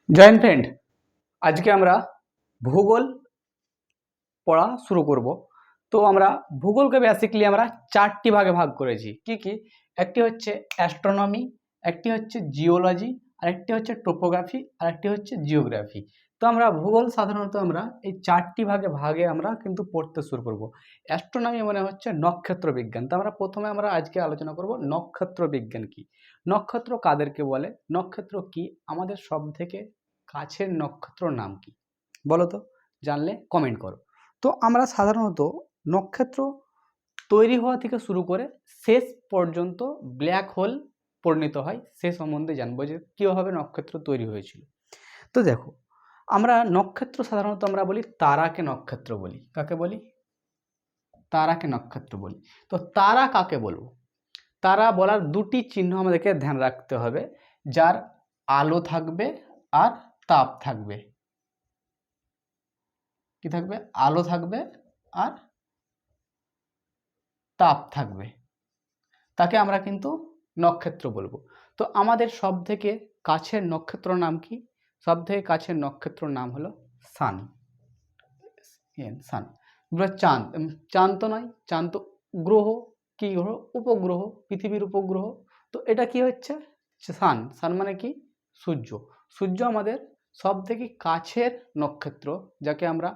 Join friend, আজকে আমরা ভূগোল পড়া শুরু করব। তো আমরা ভূগোলকে বেসিক্যালি আমরা চারটি ভাগে ভাগ করেছি। কি কি? একটি হচ্ছে অ্যাস্ট্রোনমি, একটি হচ্ছে জিওলজি, আরেকটি হচ্ছে টোপোগ্রাফি, আরেকটি হচ্ছে জিওগ্রাফি। তো আমরা ভূগোল সাধারণত আমরা এই চারটি ভাগে আমরা কিন্তু পড়তে শুরু করব। অ্যাস্ট্রোনমি মানে হচ্ছে নক্ষত্র বিজ্ঞান। তো আমরা প্রথমে আজকে আলোচনা করব নক্ষত্র বিজ্ঞান কি, নক্ষত্র কাদেরকে বলে, নক্ষত্র কি, আমাদের সব থেকে কাছের নক্ষত্র নাম কি, বলো তো, জানলে কমেন্ট করো। তো আমরা সাধারণত নক্ষত্র তৈরি হওয়া থেকে শুরু করে শেষ পর্যন্ত ব্ল্যাক হোল পরিণত হয় সে সম্বন্ধে জানবো, যে কীভাবে নক্ষত্র তৈরি হয়েছিল। তো দেখো, আমরা নক্ষত্র সাধারণত আমরা বলি তারাকে নক্ষত্র বলি। কাকে বলি? তারাকে নক্ষত্র বলি। তো তারা কাকে বলবো? তারা বলার দুটি চিহ্ন আমাদেরকে ধ্যান রাখতে হবে, যার আলো থাকবে আর তাপ থাকবে। কি থাকবে? আলো থাকবে আর তাপ থাকবে, তাকে আমরা কিন্তু নক্ষত্র বলবো। তো আমাদের সব থেকে কাছের নক্ষত্র নাম কি? সব থেকে কাছের নক্ষত্র নাম হলো সান। সান। চাঁদ, চাঁদ তো নয়, চাঁদ তো গ্রহ। কি গ্রহ? উপগ্রহ, পৃথিবীর উপগ্রহ। তো এটা কি হচ্ছে? সান। সান মানে কি? সূর্য। সূর্য আমাদের সব থেকে কাছের নক্ষত্র, যাকে আমরা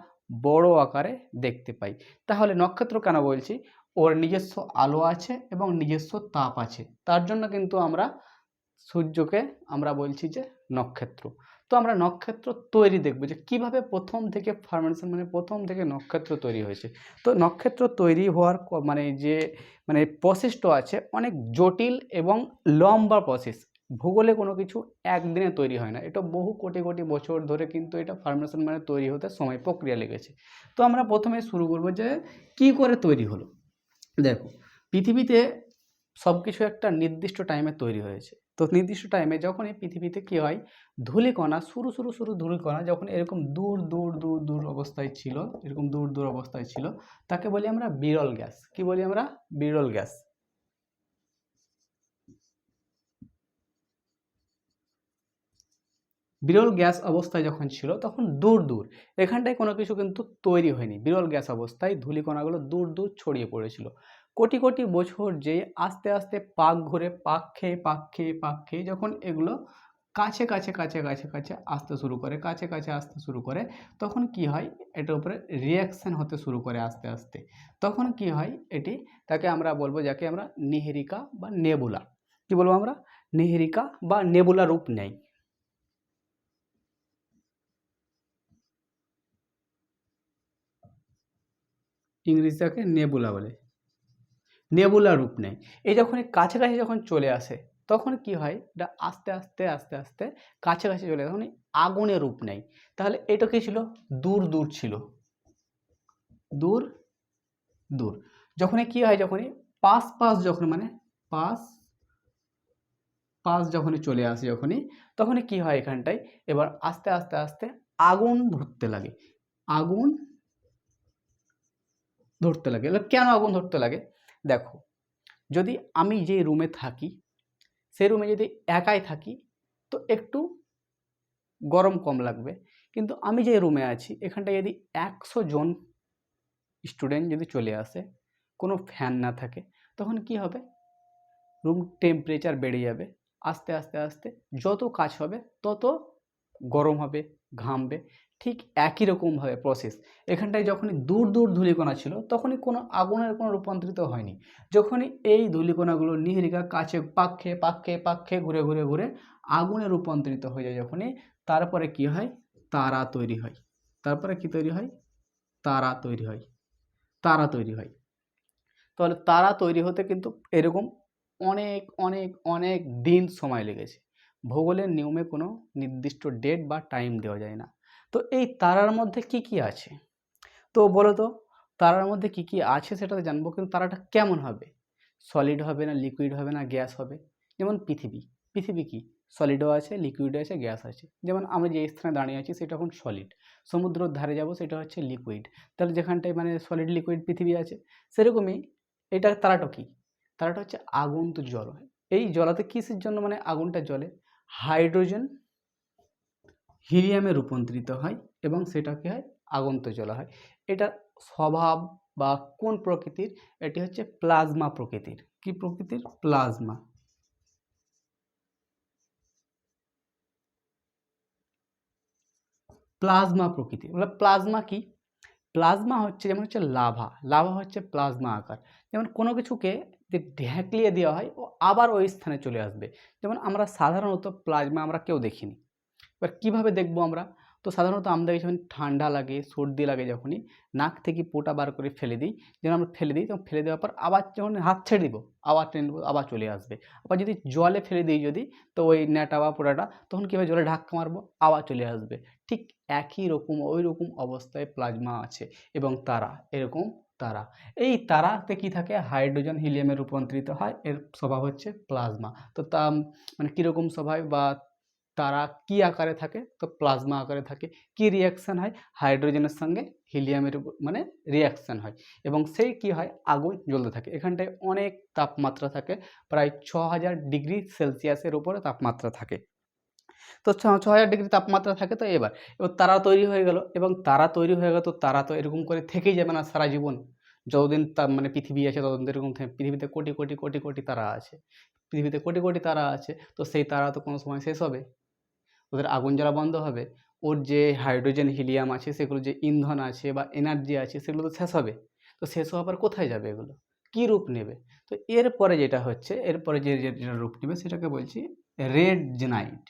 বড় আকারে দেখতে পাই। তাহলে নক্ষত্র কেন বলছি? ওর নিজস্ব আলো আছে এবং নিজস্ব তাপ আছে, তার জন্য কিন্তু আমরা সূর্যকে আমরা বলছি যে নক্ষত্র। তো আমরা নক্ষত্র তৈরি দেখব, যে কিভাবে প্রথম থেকে ফরমেশন মানে প্রথম থেকে নক্ষত্র তৈরি হয়েছে। তো নক্ষত্র তৈরি হওয়ার যে প্রসেসটা আছে অনেক জটিল এবং লম্বা প্রসেস। ভূগোলে কোনো কিছু একদিনে তৈরি হয় না, এটা বহু কোটি কোটি বছর ধরে কিন্তু এটা ফরমেশন মানে তৈরি হতে সময় প্রক্রিয়া লেগেছে। তো আমরা প্রথমে শুরু করব যে কি করে তৈরি হলো। দেখো, পৃথিবীতে সব কিছু একটা নির্দিষ্ট টাইমে তৈরি হয়েছে। তো নির্দিষ্ট টাইমে যখনই পৃথিবীতে কি হয়, ধূলিকণা শুরু ধূলিকণা যখন এরকম দূর দূর দূর দূর অবস্থায় ছিল, এরকম দূর দূর অবস্থায় ছিল, তাকে বলি আমরা বিরল গ্যাস। কি বলি আমরা? বিরল গ্যাস। বিরল গ্যাস অবস্থায় যখন ছিল তখন দূর দূর, এখানটায় কোনো কিছু কিন্তু তৈরি হয়নি। বিরল গ্যাস অবস্থায় ধূলিকণাগুলো দূর দূর ছড়িয়ে পড়েছিল। কোটি কোটি বছর যে আস্তে আস্তে পাক ঘুরে পাক খেয়ে যখন এগুলো কাছে কাছে কাছে কাছে কাছে আসতে শুরু করে, কাছে কাছে আসতে শুরু করে, তখন কি হয়, এটার উপরে রিয়াকশান হতে শুরু করে আস্তে আস্তে। তখন কি হয়, তাকে আমরা বলবো, যাকে আমরা নিহেরিকা বা নেবুলা। কি বলবো আমরা? নিহেরিকা বা নেবুলা রূপ নেয়। ইংরেজিটাকে নেবুলা বলে। নেবুলা রূপ নেয়। এই যখনই কাছাকাছি যখন চলে আসে, তখন কি হয়, এটা আস্তে আস্তে আস্তে আস্তে কাছাকাছি চলে তখন আগুনের রূপ নেয়। তাহলে এটা কি ছিল? দূর দূর ছিল, দূর দূর। যখনই কি হয়, যখনই পাশ পাশ যখন মানে পাশ পাশ যখনই চলে আসে, তখনই কি হয়, এখানটায় এবার আস্তে আস্তে আস্তে আগুন ধরতে লাগে। আগুন ধরতে লাগে। এবার কেন আগুন ধরতে লাগে? দেখো, যদি আমি যে রুমে থাকি, সে রুমে যদি একাই থাকি, তো একটু গরম কম লাগবে। কিন্তু আমি যে রুমে আছি, এখানটায় যদি 100 জন স্টুডেন্ট যদি চলে আসে, কোনো ফ্যান না থাকে, তখন কি হবে, রুম টেম্পারেচার বেড়ে যাবে। আস্তে আস্তে আস্তে যত কাজ হবে তত গরম হবে, ঘামবে। ঠিক একই রকমভাবে প্রসেস এখানটায় যখনই দূর দূর ধূলিকণা ছিল, তখনই কোনো আগুনের কোনো রূপান্তরিত হয়নি। যখনই এই ধূলিকণাগুলো নিহরিকা কাছে পাক খেয়ে ঘুরে ঘুরে ঘুরে আগুনে রূপান্তরিত হয়ে যায়, যখনই তারপরে কি হয়, তারা তৈরি হয়। তারপরে কি তৈরি হয়? তারা তৈরি হয়। তারা তৈরি হয়। তাহলে তারা তৈরি হতে কিন্তু এরকম অনেক অনেক অনেক দিন সময় লেগেছে। ভূগোলের নিয়মে কোনো নির্দিষ্ট ডেট বা টাইম দেওয়া যায় না। তো এই তারার মধ্যে কি কি আছে, তো বলো তো, তারার মধ্যে কি কি আছে সেটা তো জানবো, কিন্তু তারাটা কেমন হবে? সলিড হবে না লিকুইড হবে না গ্যাস হবে? যেমন পৃথিবী। পৃথিবী কি? সলিডও আছে, লিকুইড আছে, গ্যাস আছে। যেমন আমরা যে স্থানে দাঁড়িয়ে আছি সেটা এখন সলিড, সমুদ্রের ধারে যাব সেটা হচ্ছে লিকুইড। তাহলে যেখানটায় মানে সলিড লিকুইড পৃথিবী আছে, সেরকমই এটা তারাটা কি? তারাটা হচ্ছে আগুন তো জল হয়। এই জ্বলাতে কিসের জন্য মানে আগুনটা জ্বলে? হাইড্রোজেন হিলিয়ামে রূপান্তরিত হয় এবং সেটা কি হয়, আগুন তো জ্বলা হয়। এটার স্বভাব বা কোন প্রকৃতির, এটি হচ্ছে প্লাজমা প্রকৃতির। কি প্রকৃতির? প্লাজমা। প্লাজমা প্রকৃতি। প্লাজমা কি? প্লাজমা হচ্ছে যেমন হচ্ছে লাভা, লাভা হচ্ছে প্লাজমা আকার। যেমন কোনো কিছুকে ঢেকলিয়ে দেওয়া হয় ও আবার ওই স্থানে চলে আসবে। যেমন আমরা সাধারণত প্লাজমা আমরা কেউ দেখিনি। এবার কীভাবে দেখবো আমরা? তো সাধারণত আমাদের যখন ঠান্ডা লাগে, সর্দি লাগে, যখনই নাক থেকে পোটা বার করে ফেলে দিই, যখন আমরা ফেলে দিই তখন ফেলে দেওয়ার পর আবার যখন হাত ছেড়ে দিব, আবার টেনে নেবো, আবার চলে আসবে। আবার যদি জলে ফেলে দিই যদি, তো ওই ন্যাটা বা পোড়াটা তখন কী হবে, জলে ধাক্কা মারবো, আবার চলে আসবে। ঠিক একই রকম ওই রকম অবস্থায় প্লাজমা আছে এবং তারা এরকম তারা। এই তারাতে কি থাকে, হাইড্রোজেন হিলিয়ামে রূপান্তরিত হয়, এর স্বভাব হচ্ছে প্লাজমা। তো তা মানে কীরকম স্বভাব বা তারা কি আকারে থাকে, তো প্লাজমা আকারে থাকে। কি রিয়াকশান হয়, হাইড্রোজেনের সঙ্গে হিলিয়ামের মানে রিয়াকশান হয় এবং সেই কি হয়, আগুন জ্বলতে থাকে। এখানটায় অনেক তাপমাত্রা থাকে, প্রায় 6000 ডিগ্রি সেলসিয়াসের উপরে তাপমাত্রা থাকে। তো 6000 ডিগ্রি তাপমাত্রা থাকে। তো এবার তারা তৈরি হয়ে গেল এবং তারা তৈরি হয়ে গেল, তো তারা তো এরকম করে থেকেই যাবে না সারা জীবন। যতদিন মানে পৃথিবী আছে ততদিন এরকম পৃথিবীতে কোটি কোটি কোটি কোটি তারা আছে। পৃথিবীতে কোটি কোটি তারা আছে, তো সেই তারা তো কোনো সময় শেষ হবে, ওদের আগুন জ্বালা বন্ধ হবে। ওর যে হাইড্রোজেন হিলিয়াম আছে, সেগুলো যে ইন্ধন আছে বা এনার্জি আছে, সেগুলো তো শেষ হবে। তো শেষ হওয়ার পর কোথায় যাবে এগুলো, কী রূপ নেবে? তো এরপরে যেটা হচ্ছে, এরপরে যেটা রূপ নেবে সেটাকে বলছি রেড জেনাইট।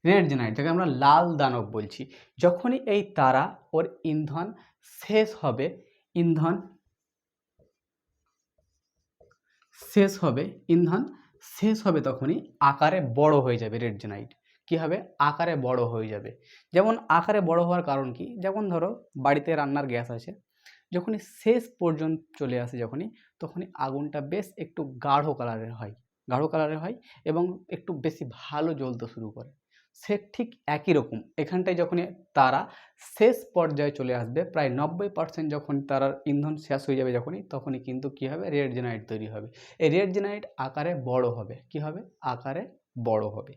রেড জেনাইট, যাকে আমরা লাল দানব বলছি। যখনই এই তারা ওর ইন্ধন শেষ হবে, ইন্ধন শেষ হবে, ইন্ধন শেষ হবে, তখনই আকারে বড় হয়ে যাবে রেড জেনাইট। কী হবে? আকারে বড় হয়ে যাবে। যেমন আকারে বড় হওয়ার কারণ কি? যেমন ধরো বাড়িতে রান্নার গ্যাস আছে, যখনই শেষ পর্যন্ত চলে আসে তখনই আগুনটা বেশ একটু গাঢ় কালারের হয়, গাঢ় কালারের হয় এবং একটু বেশি ভালো জ্বলতে শুরু করে। সে ঠিক একই রকম এখানটায় যখনই তারা শেষ পর্যায়ে চলে আসবে, প্রায় 90% যখন তারার ইন্ধন শেষ হয়ে যাবে তখনই কিন্তু কী হবে, রেড জেনাইট তৈরি হবে। এই রেড জেনাইট আকারে বড় হবে। কী হবে? আকারে বড় হবে।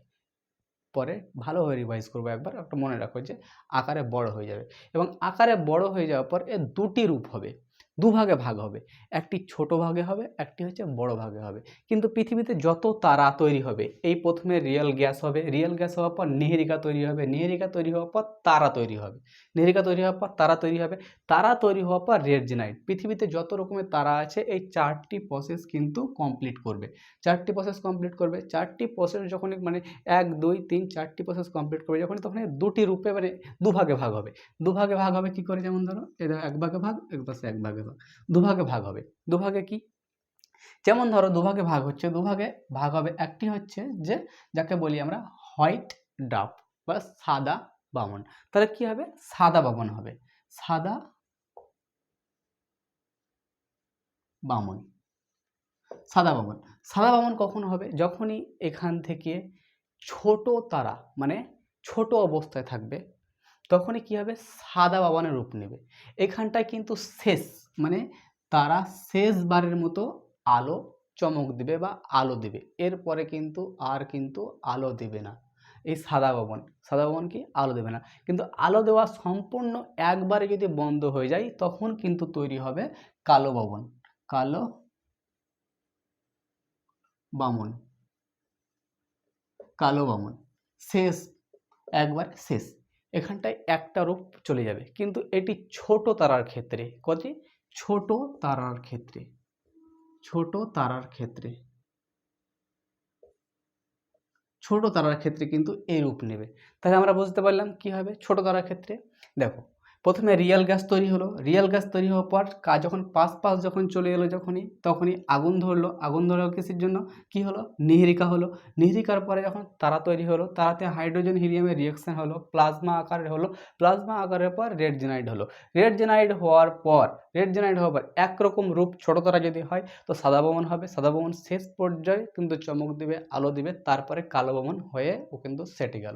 পরে ভালোভাবে রিভাইজ করবো, একবার একটা মনে রাখো যে আকারে বড় হয়ে যাবে এবং আকারে বড় হয়ে যাওয়ার পর এর দুটি রূপ হবে, দুভাগে ভাগ হবে। একটি ছোট ভাগে হবে, একটি হচ্ছে বড় ভাগে হবে। কিন্তু পৃথিবীতে যত তারা তৈরি হবে, এই প্রথমে রিয়েল গ্যাস হবে, রিয়েল গ্যাস হওয়ার পর নীহারিকা তৈরি হবে, নীহারিকা তৈরি হওয়ার পর তারা তৈরি হবে, নীহারিকা তৈরি হওয়ার পর তারা তৈরি হবে, তারা তৈরি হওয়ার পর রেড জেনাইট। পৃথিবীতে যত রকমের তারা আছে, এই 4টি প্রসেস কিন্তু কমপ্লিট করবে। 4টি প্রসেস কমপ্লিট করবে। 4টি প্রসেস যখনই মানে 1 2 3 4টি প্রসেস কমপ্লিট করবে যখন, তখন দুটি রূপে মানে দুভাগে ভাগ হবে। দুভাগে ভাগ হবে কি করে? যেমন ধরো এই দেখো, এক ভাগে ভাগ, এক পাশে এক ভাগে ভাগ, দুভাগে ভাগ হবে। দুভাগে কি? যেমন ধরো দুভাগে ভাগ হচ্ছে, দুভাগে ভাগ হবে। একটি হচ্ছে যে যাকে বলি আমরা হোয়াইট ডাব বা সাদা বামন। তাহলে কি হবে? সাদা বামন হবে, সাদা বামন। সাদা বামন, সাদা বামন কখন হবে? যখনই এখান থেকে ছোট তারা মানে ছোট অবস্থায় থাকবে, তখনই কি হবে? সাদা বামনের রূপ নেবে। এখানটায় কিন্তু শেষ মানে তারা শেষবারের মতো আলো চমক দিবে বা আলো দিবে, এরপরে কিন্তু আর কিন্তু আলো দেবে না। এই সাদা বামন, সাদা বামন কি? আলো দেবে না। কিন্তু আলো দেওয়া সম্পূর্ণ একবারে যদি বন্ধ হয়ে যায়, তখন কিন্তু তৈরি হবে কালো বামন, কালো বামন, কালো বামন। শেষ, একবার শেষ। এখানটায় একটা রূপ চলে যাবে। কিন্তু এটি ছোট তারার ক্ষেত্রে, কত? ছোট তারার ক্ষেত্রে, ছোট তারার ক্ষেত্রে, ছোট তারার ক্ষেত্রে কিন্তু এই রূপ নেবে। তাহলে আমরা বুঝতে পারলাম কি হবে ছোট তারার ক্ষেত্রে। দেখো, প্রথমে রিয়েল গ্যাস তৈরি হলো, রিয়েল গ্যাস তৈরি হওয়ার পর যখন পাশ যখন চলে এলো, তখনই আগুন ধরলো। আগুন ধরলো কিসের জন্য? কি হলো? নীহারিকা হলো। নীহারিকার পরে যখন তারা তৈরি হলো, তারাতে হাইড্রোজেন হিলিয়ামের রিয়াকশান হলো, প্লাজমা আকারে হলো, প্লাজমা আকারের পর রেড জেনাইট হলো। রেড জেনাইট হওয়ার পর একরকম রূপ ছোট তারা যদি হয়, তো সাদা বামন হবে। সাদা বামন শেষ পর্যায়ে কিন্তু চমক দিবে, আলো দিবে, তারপরে কালো বামন হয়ে ও কিন্তু সেটে গেল,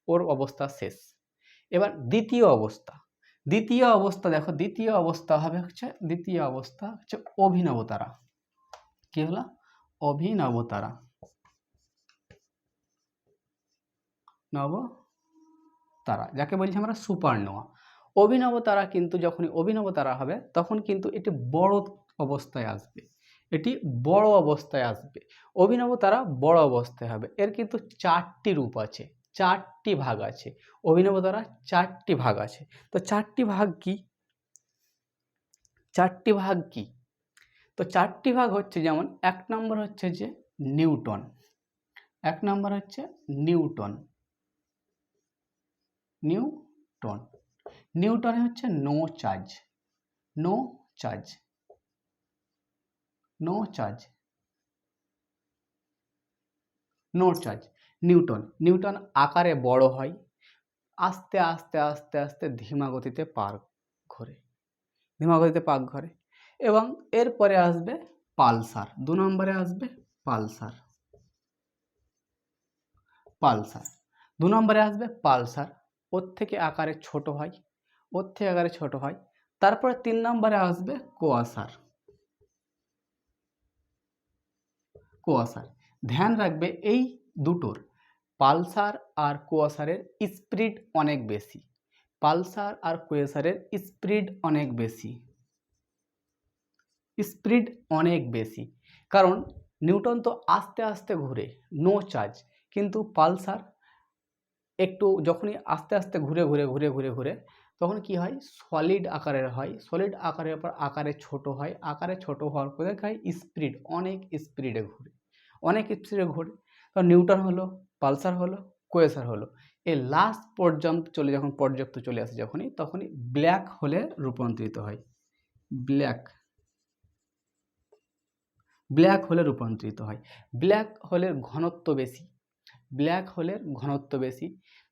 ওর অবস্থা শেষ। এবার দ্বিতীয় অবস্থা, দেখো, দ্বিতীয় অবস্থা হচ্ছে অভিনব তারা। কি হলো? অভিনব তারা। অভিনব তারা, যাকে বলছি আমরা সুপারনোভা। অভিনব তারা কিন্তু যখনই অভিনব তারা হবে তখন কিন্তু এটি বড় অবস্থায় আসবে, এটি বড় অবস্থায় আসবে। অভিনব তারা বড় অবস্থায় হবে। এর কিন্তু 4টি রূপ আছে, 4টি ভাগ আছে। অভিনব তারা 4টি ভাগ আছে। তো 4টি ভাগ কি? 4টি ভাগ কি? তো 4টি ভাগ হচ্ছে, যেমন 1 নম্বর হচ্ছে যে নিউটন, 1 নম্বর হচ্ছে নিউটন। নিউটন, নিউটনে হচ্ছে no charge, no charge, no charge, no charge. Neutron, neutron আকারে বড় হয়, আস্তে আস্তে আস্তে আস্তে ধীমা গতিতে পাক ঘোরে, ধীমা গতিতে পাক ঘোরে। এবং এরপরে আসবে পালসার, 2 নম্বরে আসবে পালসার, পালসার 2 নম্বরে আসবে পালসার। ওর থেকে আকারে ছোট হয়, ওর থেকে আকারে ছোট হয়। তারপরে 3 নম্বরে আসবে কোয়াসার, কোয়াসার। ধ্যান রাখবে এই দুটোর, পালসার আর কোয়াসারের স্পিড অনেক বেশি, পালসার আর কোয়াসারের স্পিড অনেক বেশি, স্পিড অনেক বেশি। কারণ নিউটন তো আস্তে আস্তে ঘুরে, নো চার্জ, কিন্তু পালসার একটু যখনই আস্তে আস্তে ঘুরে ঘুরে ঘুরে ঘুরে ঘুরে তখন কি হয়, সলিড আকারের হয়, সলিড আকারের পর আকারে ছোট হয়, আকারে ছোট হওয়ার পরে হয় স্পিড, অনেক স্পিডে ঘুরে, অনেক স্পিডে ঘুরে। তো নিউটন হলো, পালসার হলো, কোয়েসার হলো। এই লাস্ট পর্যন্ত চলে, যখন পর্যাপ্ত চলে আসে যখনই, তখনই ব্ল্যাক হোলে রূপান্তরিত হয়, ব্ল্যাক, ব্ল্যাক হোলে রূপান্তরিত হয়। ব্ল্যাক হোলের ঘনত্ব বেশি, ব্ল্যাক হোলের ঘনত্ব বেশি।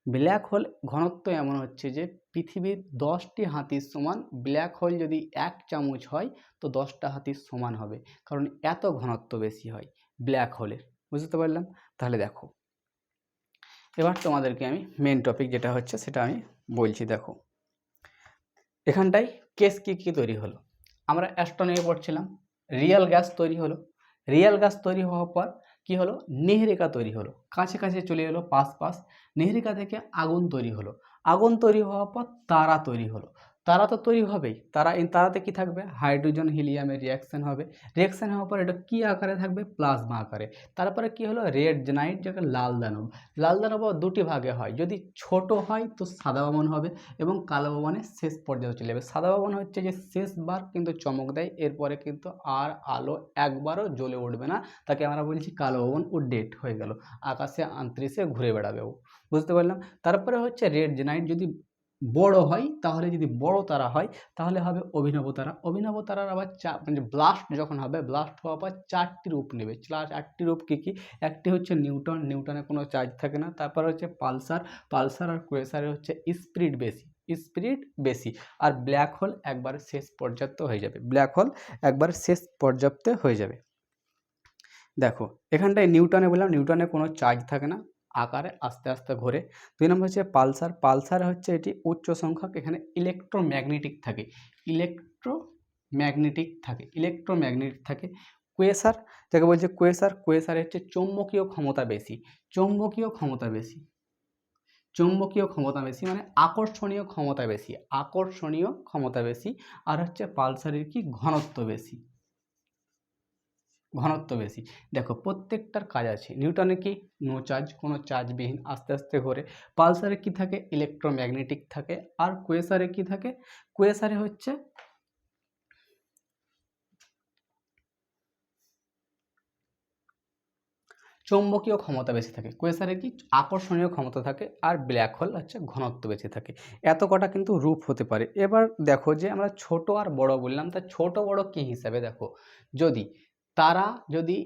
ব্ল্যাক হোল ঘনত্ব এমন হচ্ছে যে পৃথিবীর 10টি হাতির সমান, ব্ল্যাক হোল যদি 1 চামচ হয় তো 10টা হাতির সমান হবে, কারণ এত ঘনত্ব বেশি হয় ব্ল্যাক হোলের। বুঝতে পারলাম? তাহলে দেখো, এবার তোমাদেরকে আমি মেন টপিক যেটা হচ্ছে সেটা আমি বলছি। দেখো এখানটায় কেস কি তৈরি হলো, আমরা অ্যাস্ট্রোনমি পড়ছিলাম, রিয়েল গ্যাস তৈরি হলো, রিয়েল গ্যাস তৈরি হওয়ার পর কি হলো, নেহরিকা তৈরি হলো, কাছে কাছে চলে এলো, পাশ পাশ। নেহরিকা থেকে আগুন তৈরি হলো, আগুন তৈরি হওয়ার পর তারা তৈরি হলো। তারা তো তৈরি হবেই, তারাতে কি থাকবে, হাইড্রোজেন হিলিয়ামের রিয়াকশন হবে, রিয়াকশন হওয়ার পর এটা কি আকারে থাকবে, প্লাজমা আকারে। তারপরে কি হলো, রেড জেনাইট, যাকে লাল দানব। লাল দানব 2টি ভাগে হয়, যদি ছোট হয় তো সাদা বামন হবে, এবং কালো বামনের শেষ পর্যায়ে চলে যাবে। সাদা বামন হচ্ছে যে শেষবার কিন্তু চমক দেয়, এরপরে কিন্তু আর আলো একবারও জ্বলে উঠবে না, তাকে আমরা বলছি কালো বামন। ও ডেট হয়ে গেল, আকাশে আন্তরিশে ঘুরে বেড়াবে ও। বুঝতে পারলাম? তারপরে হচ্ছে রেড জেনাইট, যদি বড় হয়, তাহলে যদি বড় তারা হয় তাহলে হবে অভিনব তারা। অভিনব তারার আবার মানে ব্লাস্ট যখন হবে, ব্লাস্ট হওয়ার পর 4টি রূপ নেবে। 4টি রূপ কী কী? একটি হচ্ছে নিউটন, নিউটনে কোনো চার্জ থাকে না। তারপর হচ্ছে পালসার, পালসার আর কোয়েসারের হচ্ছে স্পিড বেশি, স্পিড বেশি। আর ব্ল্যাক হোল একবার শেষ পর্যাপ্ত হয়ে যাবে, ব্ল্যাক হোল একবার শেষ পর্যাপ্ত হয়ে যাবে। দেখো এখানটায় নিউটনে বললাম, নিউটনে কোনো চার্জ থাকে না, আকারে আস্তে আস্তে ঘোরে। 2 নম্বর হচ্ছে পালসার, পালসার হচ্ছে এটি উচ্চ সংখ্যক, এখানে ইলেকট্রোম্যাগনেটিক থাকে, ইলেকট্রোম্যাগনেটিক থাকে, ইলেকট্রোম্যাগনেটিক থাকে। কোয়েসার, যাকে বলছে কোয়েসার, কোয়েসার হচ্ছে চৌম্বকীয় ক্ষমতা বেশি, চৌম্বকীয় ক্ষমতা বেশি, চৌম্বকীয় ক্ষমতা বেশি মানে আকর্ষণীয় ক্ষমতা বেশি, আকর্ষণীয় ক্ষমতা বেশি। আর হচ্ছে পালসারের কি, ঘনত্ব বেশি, ঘনত্ব বেশি। দেখো প্রত্যেকটার কাজ আছে। নিউটনে কি, নো চার্জ, কোনো চার্জবিহীন, আস্তে আস্তে ঘোরে। পালসারে কি থাকে, ইলেকট্রোম্যাগনেটিক থাকে। আর কোয়েসারে কি থাকে, কোয়েসারে হচ্ছে চৌম্বকীয় ক্ষমতা বেশি থাকে, কোয়েসারে কি আকর্ষণীয় ক্ষমতা থাকে। আর ব্ল্যাক হোল হচ্ছে ঘনত্ব বেশি থাকে। এত কটা কিন্তু রূপ হতে পারে। এবার দেখো যে আমরা ছোট আর বড় বললাম, তা ছোট বড় কি হিসাবে, দেখো যদি তারা যদি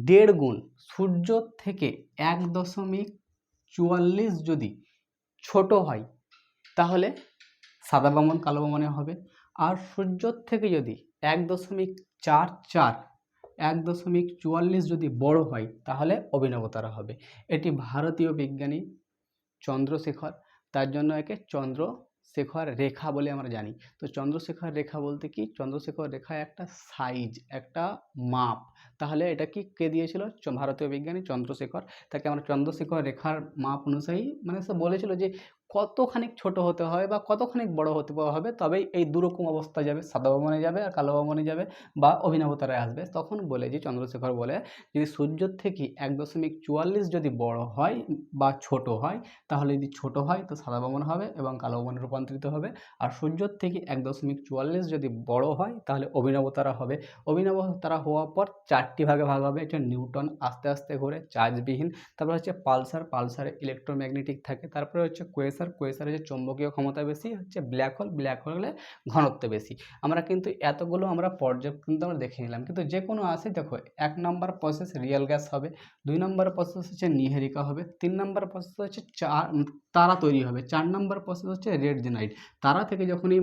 1.5 গুণ সূর্য থেকে 1.44 যদি ছোট হয় তাহলে সাদা বামন কালো বামনে হবে। আর সূর্যর থেকে যদি 1.44 1.44 যদি বড় হয় তাহলে অভিনব তারা হবে। এটি ভারতীয় বিজ্ঞানী চন্দ্রশেখর, তার জন্য একে চন্দ্র চন্দ্রশেখর রেখা বলে আমরা জানি। তো চন্দ্রশেখর রেখা বলতে কি, চন্দ্রশেখর রেখা একটা সাইজ, একটা মাপ। তাহলে এটা কি কে দিয়েছিল? ভারতীয় বিজ্ঞানী চন্দ্রশেখর। তাকে আমরা চন্দ্রশেখর রেখার মাপ অনুযায়ী, মানে সে বলেছিল যে কতখানি ছোট হতে হবে বা কতখানি বড় হতে হবে, তবেই এই দুরকম অবস্থা যাবে, সাদা ভবনে যাবে আর কালো ভবনে যাবে বা অভিনবতারায় আসবে। তখন বলে যে চন্দ্রশেখর বলে যদি সূর্যের থেকে 1.44 যদি বড় হয় বা ছোট হয়, তাহলে যদি ছোট হয় তো সাদা ভবন হবে এবং কালো ভবনে রূপান্তরিত হবে। আর সূর্যের থেকে 1.44 যদি বড় হয় তাহলে অভিনবতারা হবে। অভিনবতারা হওয়ার পর 4টি ভাগে ভাগ হবে। এটা নিউটন, আস্তে আস্তে ঘুরে, চার্জবিহীন। তারপর হচ্ছে পালসার, পালসারে ইলেকট্রোম্যাগনেটিক থাকে। তারপরে হচ্ছে কোয়েসার, কোয়েসারে যে চৌম্বকীয় ক্ষমতা বেশি, হচ্ছে ব্ল্যাক হোল, ব্ল্যাক হোলে ঘনত্ব বেশি। আমরা কিন্তু এতগুলো আমরা পর্যাপ্ত কিন্তু আমরা দেখে নিলাম। কিন্তু যে কোনো আসে দেখো, 1 নম্বর প্রসেস রিয়েল গ্যাস হবে, 2 নম্বর প্রসেস হচ্ছে নিহারিকা হবে, 3 নম্বর প্রসেস হচ্ছে তারা তৈরি হবে, 4 নম্বর প্রসেস হচ্ছে রেড জেনাইট। তারা থেকে যখনই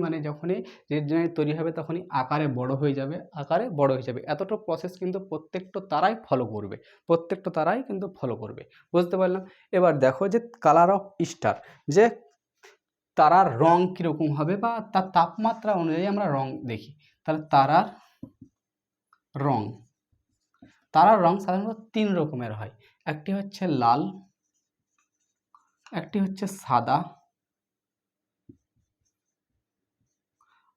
রেড জেনাইট তৈরি হবে তখনই আকারে বড় হয়ে যাবে, আকারে বড় হয়ে যাবে। এতটা প্রসেস কিন্তু প্রত্যেকটা তারাই ফলো করবে, প্রত্যেকটা তারাই কিন্তু ফলো করবে। বুঝতে পারলাম? এবার দেখো যে কালার অফ স্টার, যে তারার রং কীরকম হবে বা তার তাপমাত্রা অনুযায়ী আমরা রং দেখি। তাহলে রং তারার রং সাধারণত 3 রকমের হয়। একটি হচ্ছে লাল, একটি হচ্ছে সাদা,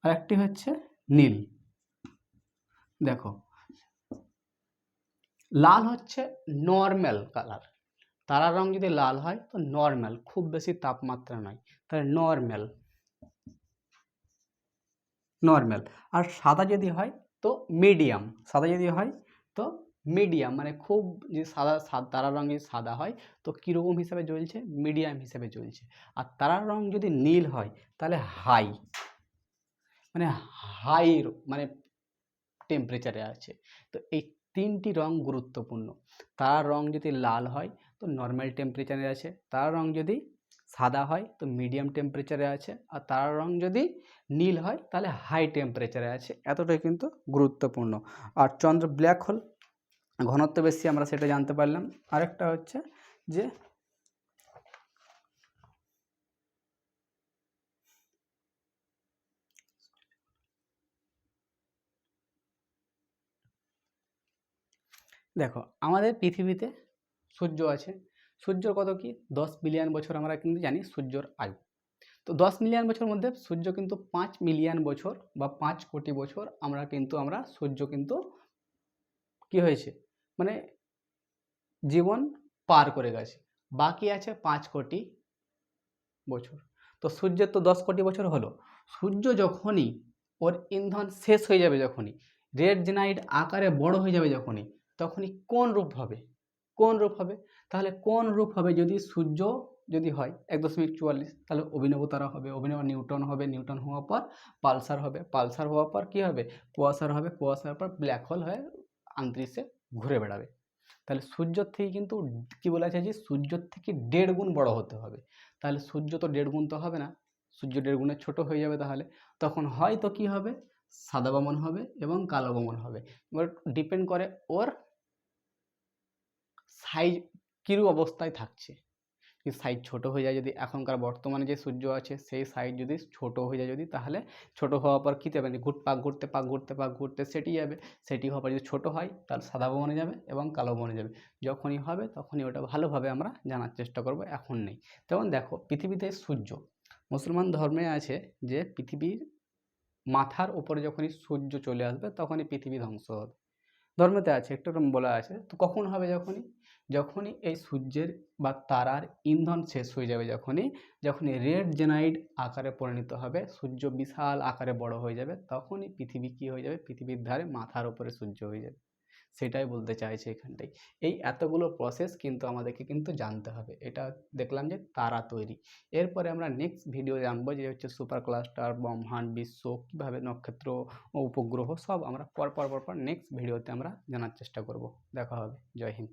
আর একটি হচ্ছে নীল। দেখো, লাল হচ্ছে নর্মাল কালার। তারার রং যদি লাল হয় তো নর্মাল, খুব বেশি তাপমাত্রা নয়, তাহলে নর্মাল। আর সাদা যদি হয় তো মিডিয়াম, সাদা যদি হয় তো মিডিয়াম, মানে খুব যে তারার রঙ যদি সাদা হয় তো কীরকম হিসাবে জ্বলছে? মিডিয়াম হিসাবে জ্বলছে। আর তারার রং যদি নীল হয় তাহলে হাই, হাই মানে টেম্পারেচারে আছে। তো এই 3টি রং গুরুত্বপূর্ণ। তারার রং যদি লাল হয় তো নর্মাল টেম্পারেচারে আছে, তারার রং যদি সাদা হয় তো মিডিয়াম টেম্পারেচারে আছে, আর তারার রং যদি নীল হয় তাহলে হাই টেম্পারেচারে আছে। এতটাই কিন্তু গুরুত্বপূর্ণ। আর ব্ল্যাক হোল ঘনত্ব বেশি, আমরা সেটা জানতে পারলাম। আরেকটা হচ্ছে যে দেখো, আমাদের পৃথিবীতে সূর্য আছে। সূর্যর কত কি 10 বিলিয়ন বছর আমরা কিন্তু জানি সূর্যর আয়ু। তো 10 মিলিয়ন বছর মধ্যে সূর্য কিন্তু 5 মিলিয়ন বছর বা 5 কোটি বছর আমরা সূর্য কিন্তু কি হয়েছে, মানে জীবন পার করে গেছে। বাকি আছে 5 কোটি বছর। তো সূর্যের তো 10 কোটি বছর হলো। সূর্য যখনই ওর ইন্ধন শেষ হয়ে যাবে, যখনই রেড জেনাইট আকারে বড় হয়ে যাবে, তখনই কোন রূপ হবে? তাহলে কোন রূপ হবে? যদি সূর্য যদি হয় 1.44, তাহলে অভিনব তারা হবে, অভিনব নিউটন হবে, নিউটন হওয়ার পর পালসার হবে, পালসার হওয়ার পর কি হবে? কোয়াসার হবে, কোয়াসার পর ব্ল্যাক হোল হয়ে অন্তরিক্ষে ঘুরে বেড়াবে। তাহলে সূর্যর থেকে কিন্তু কি বলা আছে যে সূর্যর থেকে 1.5 গুণ বড় হতে হবে। তাহলে সূর্য তো 1.5 গুণ তো হবে না, সূর্য 1.5 গুণের ছোট হয়ে যাবে। তাহলে তখন হয়তো কি হবে? সাদা ভবন হবে এবং কালো ভবন হবে। এবার ডিপেন্ড করে ওর সাইজ কিরূপ অবস্থায় থাকছে। যদি সাইজ ছোট হয়ে যায়, যদি এখনকার বর্তমানে যে সূর্য আছে সেই সাইজ যদি ছোট হয়ে যায়, তাহলে ছোট হওয়ার পর কী যাবে? পাক ঘুরতে সেটি যাবে। সেটি হওয়ার পর যদি ছোট হয় তাহলে সাদা ভবনে যাবে এবং কালো ভবনে যাবে। যখনই হবে তখনই ওটা ভালোভাবে আমরা জানার চেষ্টা করব, এখন নেই। যেমন দেখো, পৃথিবীতে সূর্য, মুসলমান ধর্মে আছে যে পৃথিবীর মাথার উপরে যখনই সূর্য চলে আসবে তখনই পৃথিবী ধ্বংস হবে। ধর্মেতে আছে, একটু বলা আছে। তো কখন হবে? যখনই এই সূর্যের বা তারার ইন্ধন শেষ হয়ে যাবে, যখনই রেড জেনাইড আকারে পরিণত হবে, সূর্য বিশাল আকারে বড় হয়ে যাবে, তখনই পৃথিবী কি হয়ে যাবে? পৃথিবীর ধারে মাথার উপরে সূর্য হয়ে যাবে। সেটাই বলতে চাইছে এখানটাই। এই এতগুলো প্রসেস কিন্তু আমাদেরকে কিন্তু জানতে হবে। এটা দেখলাম যে তারা তৈরি। এরপরে আমরা নেক্সট ভিডিও জানবো যে হচ্ছে সুপার ক্লাস্টার, ব্রহ্মাণ্ড, বিশ্ব, কীভাবে নক্ষত্র ও উপগ্রহ সব আমরা পর নেক্সট ভিডিওতে আমরা জানার চেষ্টা করব। দেখা হবে। জয় হিন্দ।